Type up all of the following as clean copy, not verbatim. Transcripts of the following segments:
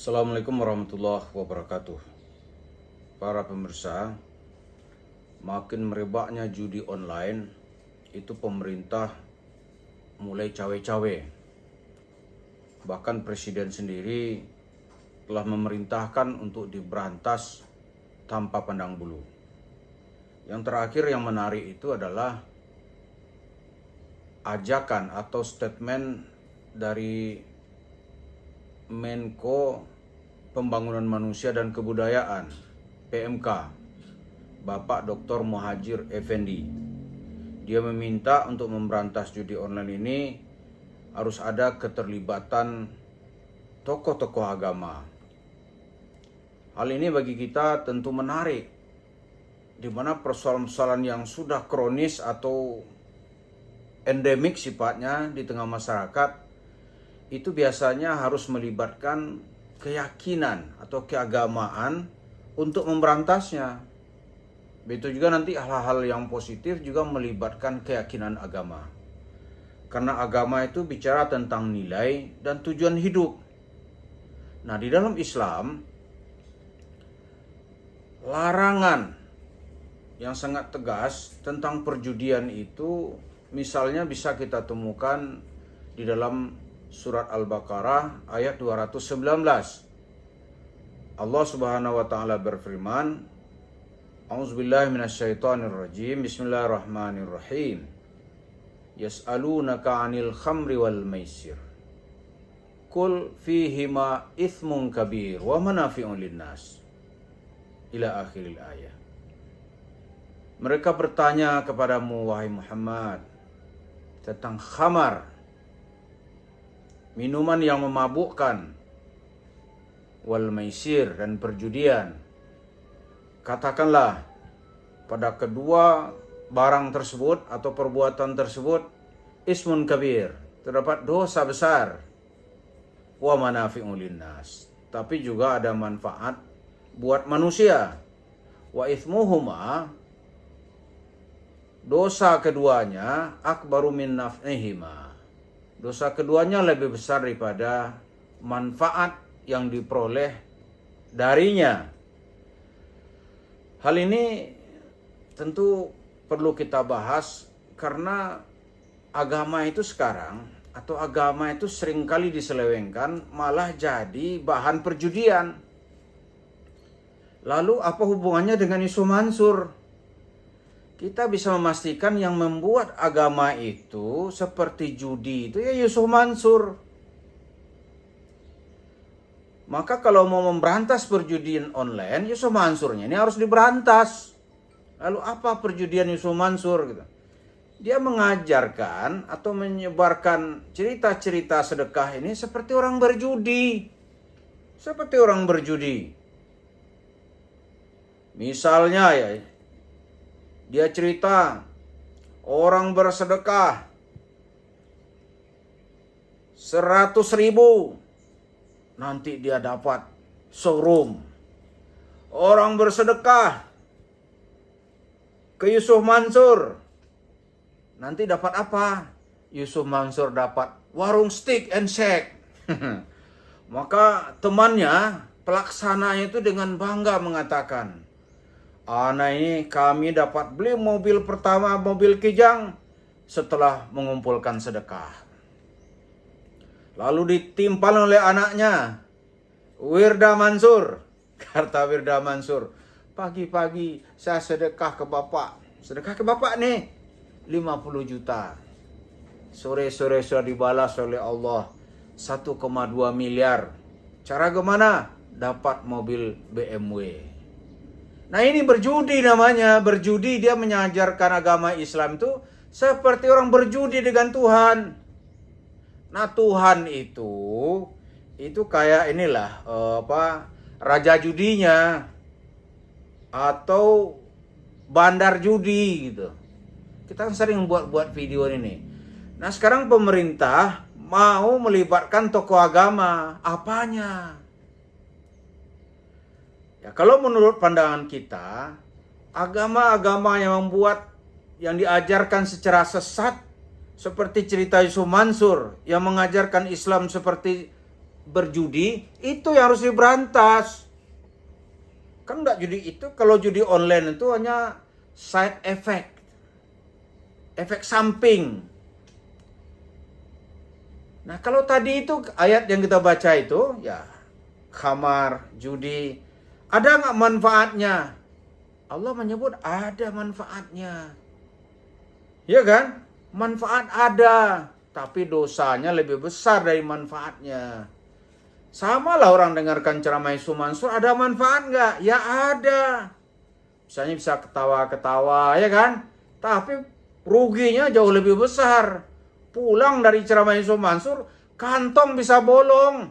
Assalamualaikum warahmatullahi wabarakatuh. Para pemirsa, makin merebaknya judi online, itu pemerintah mulai cawe-cawe. Bahkan presiden sendiri telah memerintahkan untuk diberantas tanpa pandang bulu. Yang terakhir yang menarik itu adalah ajakan atau statement dari Menko Pembangunan Manusia dan Kebudayaan PMK, Bapak Dr. Muhadjir Effendi. Dia meminta untuk memberantas judi online ini harus ada keterlibatan tokoh-tokoh agama. Hal ini bagi kita tentu menarik, di mana persoalan-persoalan yang sudah kronis atau endemik sifatnya di tengah masyarakat itu biasanya harus melibatkan keyakinan atau keagamaan untuk memberantasnya. Begitu juga nanti hal-hal yang positif juga melibatkan keyakinan agama. Karena agama itu bicara tentang nilai dan tujuan hidup. Nah, di dalam Islam, larangan yang sangat tegas tentang perjudian itu misalnya bisa kita temukan di dalam Surat Al-Baqarah ayat 219. Allah Subhanahu wa taala berfirman, A'udzubillahi minasyaitonirrajim. Bismillahirrahmanirrahim. Yas'alunaka 'anil khamri wal maisir. Qul fihima itsmun kabir wa manafi'un linnas. Ila akhiril ayat. Mereka bertanya kepadamu wahai Muhammad tentang khamar, minuman yang memabukkan, wal maisir, dan perjudian. Katakanlah, pada kedua barang tersebut atau perbuatan tersebut ismun kabir, terdapat dosa besar, wa manafi'un linnas, tapi juga ada manfaat buat manusia. Wa ithmuhuma, dosa keduanya akbaru min naf'ihima, dosa keduanya lebih besar daripada manfaat yang diperoleh darinya. Hal ini tentu perlu kita bahas karena agama itu sekarang atau agama itu seringkali diselewengkan malah jadi bahan perjudian. Lalu apa hubungannya dengan isu Mansur? Kita bisa memastikan yang membuat agama itu seperti judi itu ya Yusuf Mansur. Maka kalau mau memberantas perjudian online, Yusuf Mansurnya ini harus diberantas. Lalu apa perjudian Yusuf Mansur gitu? Dia mengajarkan atau menyebarkan cerita-cerita sedekah ini seperti orang berjudi. Seperti orang berjudi. Misalnya ya, dia cerita orang bersedekah 100.000 nanti dia dapat showroom. Orang bersedekah ke Yusuf Mansur nanti dapat apa? Yusuf Mansur dapat warung steak and shake. Maka temannya, pelaksananya itu dengan bangga mengatakan, ini kami dapat beli mobil pertama, mobil kijang setelah mengumpulkan sedekah. Lalu ditimpal oleh anaknya, Wirda Mansur. Kata Wirda Mansur, pagi-pagi saya sedekah ke bapak. Sedekah ke bapak nih, 50 juta. Sore-sore sudah dibalas oleh Allah 1,2 miliar. Cara gimana? Dapat mobil BMW. Nah ini berjudi namanya. Berjudi, dia mengajarkan agama Islam itu seperti orang berjudi dengan Tuhan. Nah Tuhan itu kayak inilah raja judinya atau bandar judi gitu. Kita kan sering buat video ini. Nah sekarang pemerintah mau melibatkan tokoh agama. Apanya? Ya, kalau menurut pandangan kita, agama-agama yang diajarkan secara sesat, seperti cerita Yusuf Mansur yang mengajarkan Islam seperti berjudi, itu yang harus diberantas. Kan enggak judi itu, kalau judi online itu hanya side effect, efek samping. Nah kalau tadi itu ayat yang kita baca itu, ya khamar, judi, ada nggak manfaatnya? Allah menyebut ada manfaatnya. Ya kan? Manfaat ada, tapi dosanya lebih besar dari manfaatnya. Sama lah orang dengarkan ceramah Yusuf Mansur, ada manfaat nggak? Ya ada. Misalnya bisa ketawa-ketawa, ya kan? Tapi ruginya jauh lebih besar. Pulang dari ceramah Yusuf Mansur, kantong bisa bolong.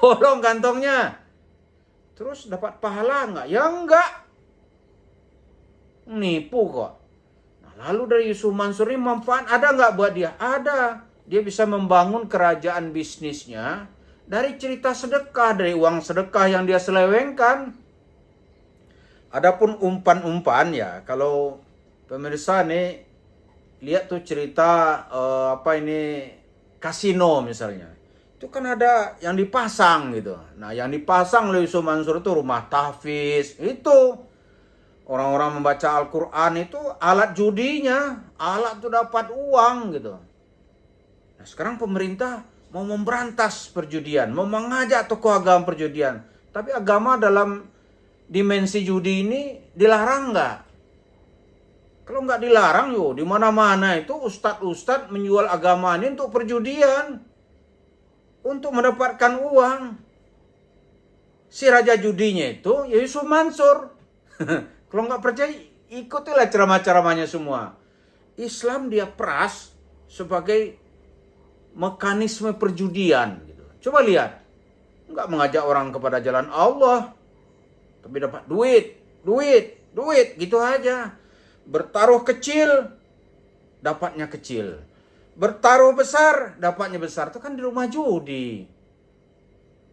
Bolong kantongnya. Terus dapat pahala nggak? Ya enggak. Nipu kok. Nah, lalu dari Yusuf Mansur ini manfaat ada nggak buat dia? Ada. Dia bisa membangun kerajaan bisnisnya dari cerita sedekah, dari uang sedekah yang dia selewengkan. Adapun umpan-umpan ya, kalau pemirsa nih lihat tuh cerita kasino misalnya. Itu kan ada yang dipasang gitu. Nah, yang dipasang oleh Yusuf Mansur itu rumah tahfiz. Itu orang-orang membaca Al-Qur'an itu alat judinya, alat tuh dapat uang gitu. Nah, sekarang pemerintah mau memberantas perjudian, mau mengajak tokoh agama perjudian. Tapi agama dalam dimensi judi ini dilarang nggak? Kalau nggak dilarang, di mana-mana itu ustadz-ustadz menjual agama ini untuk perjudian, untuk mendapatkan uang. Si raja judinya itu ya Yusuf Mansur. Kalau nggak percaya, ikutilah ceramah-ceramahnya semua. Islam dia peras sebagai mekanisme perjudian. Gitu. Coba lihat, nggak mengajak orang kepada jalan Allah, tapi dapat duit, gitu aja. Bertaruh kecil, dapatnya kecil. Bertaruh besar, dapatnya besar. Itu kan di rumah judi.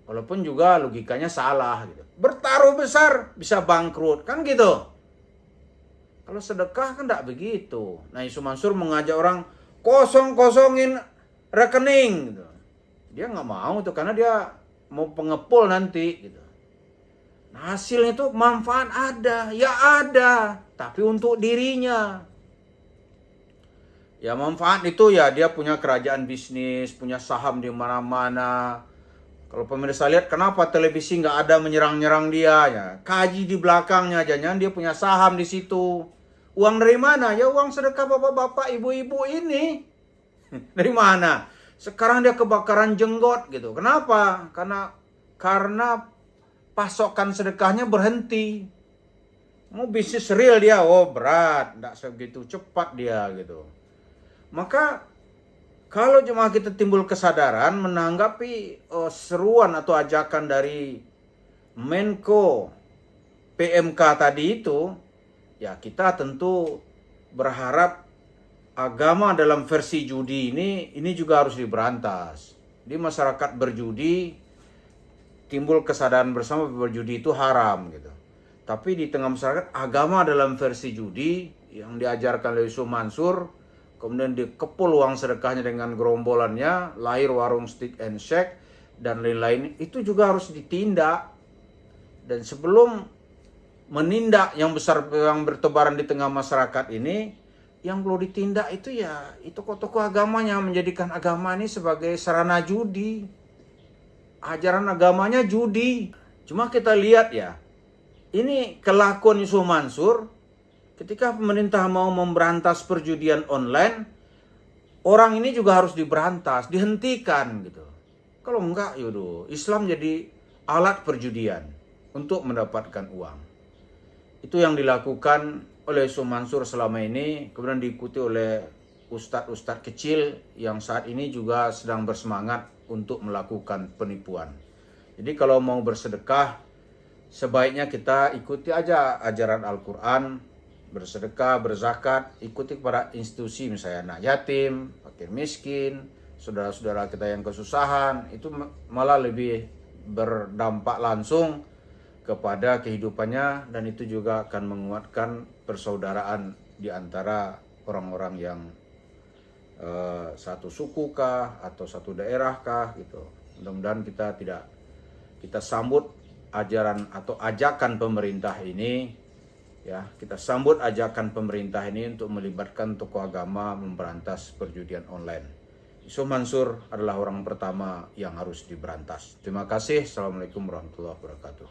Walaupun juga logikanya salah. Gitu. Bertaruh besar, bisa bangkrut. Kan gitu. Kalau sedekah kan tidak begitu. Nah Yusuf Mansur mengajak orang kosong-kosongin rekening. Gitu. Dia nggak mau tuh karena dia mau pengepul nanti. Gitu. Nah, hasilnya itu manfaat ada. Ya ada. Tapi untuk dirinya. Ya manfaat itu ya dia punya kerajaan bisnis, punya saham di mana-mana. Kalau pemirsa lihat kenapa televisi nggak ada menyerang-nyerang dia ya. Kaji di belakangnya, jangan dia punya saham di situ. Uang dari mana? Ya uang sedekah bapak-bapak, ibu-ibu ini. Dari mana? Sekarang dia kebakaran jenggot gitu. Kenapa? Karena pasokan sedekahnya berhenti. Mau bisnis real dia, berat, tidak segitu cepat dia gitu. Maka kalau jemaah kita timbul kesadaran menanggapi seruan atau ajakan dari Menko PMK tadi itu, ya kita tentu berharap agama dalam versi judi ini juga harus diberantas. Di masyarakat berjudi timbul kesadaran bersama berjudi itu haram gitu. Tapi di tengah masyarakat agama dalam versi judi yang diajarkan oleh Yusuf Mansur, kemudian dikepul uang sedekahnya dengan gerombolannya, lahir warung stick and shake dan lain-lain, itu juga harus ditindak. Dan sebelum menindak yang besar yang bertebaran di tengah masyarakat ini, yang perlu ditindak itu ya itu tokoh-tokoh agamanya menjadikan agama ini sebagai sarana judi. Ajaran agamanya judi. Cuma kita lihat ya, ini kelakuan Yusuf Mansur ketika pemerintah mau memberantas perjudian online, orang ini juga harus diberantas, dihentikan gitu. Kalau enggak, Islam jadi alat perjudian untuk mendapatkan uang. Itu yang dilakukan oleh Yusuf Mansur selama ini, kemudian diikuti oleh ustadz-ustadz kecil yang saat ini juga sedang bersemangat untuk melakukan penipuan. Jadi kalau mau bersedekah, sebaiknya kita ikuti aja ajaran Al-Quran, bersedekah, berzakat, ikuti kepada institusi misalnya anak yatim, fakir miskin, saudara-saudara kita yang kesusahan, itu malah lebih berdampak langsung kepada kehidupannya dan itu juga akan menguatkan persaudaraan di antara orang-orang yang satu suku kah atau satu daerah kah gitu. Mudah-mudahan kita sambut ajaran atau ajakan pemerintah ini, ya, kita sambut ajakan pemerintah ini untuk melibatkan tokoh agama memberantas perjudian online. Yusuf Mansur adalah orang pertama yang harus diberantas. Terima kasih. Assalamualaikum warahmatullahi wabarakatuh.